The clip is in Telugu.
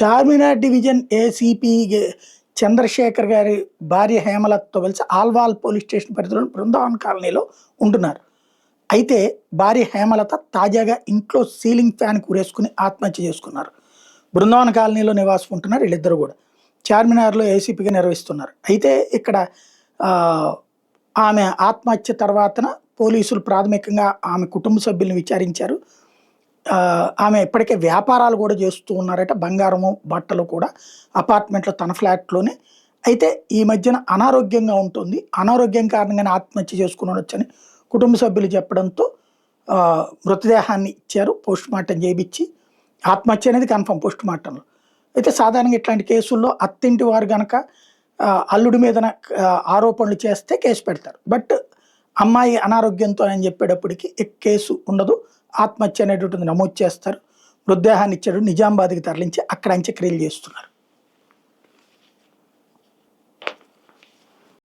చార్మినార్ డివిజన్ ఏసీపీ చంద్రశేఖర్ గారి భార్య హేమలతతో కలిసి ఆల్వాల్ పోలీస్ స్టేషన్ పరిధిలోని బృందావన్ కాలనీలో ఉంటున్నారు. అయితే భార్య హేమలత తాజాగా ఇంట్లో సీలింగ్ ఫ్యాన్ కూరేసుకుని ఆత్మహత్య చేసుకున్నారు. బృందావన్ కాలనీలో నివాసం ఉంటున్నారు వీళ్ళిద్దరు కూడా. చార్మినార్లో ఏసీపీగా నిర్వహిస్తున్నారు. అయితే ఇక్కడ ఆ, ఆమె ఆత్మహత్య తర్వాతన పోలీసులు ప్రాథమికంగా ఆమె కుటుంబ సభ్యుల్ని విచారించారు. ఆమె ఇప్పటికే వ్యాపారాలు కూడా చేస్తూ ఉన్నారట. బంగారము, బట్టలు కూడా అపార్ట్మెంట్లో తన ఫ్లాట్లోనే. అయితే ఈ మధ్యన అనారోగ్యంగా ఉంటుంది. అనారోగ్యం కారణంగానే ఆత్మహత్య చేసుకుని ఉండొచ్చని కుటుంబ సభ్యులు చెప్పడంతో మృతదేహాన్ని ఇచ్చారు. పోస్ట్ మార్టం చేయించి ఆత్మహత్య అనేది కన్ఫర్మ్ పోస్ట్ మార్టంలో. అయితే సాధారణంగా ఇట్లాంటి కేసుల్లో అత్తింటి వారు గనక అల్లుడి మీద ఆరోపణలు చేస్తే కేసు పెడతారు. బట్ అమ్మాయి అనారోగ్యంతో అని చెప్పేటప్పటికి కేసు ఉండదు. ఆత్మహత్య అనేటువంటిది నమోదు చేస్తారు. మృతదేహాన్ని ఇచ్చాడు నిజామాబాద్కి తరలించి అక్కడ అంత్యక్రియలు చేస్తున్నారు.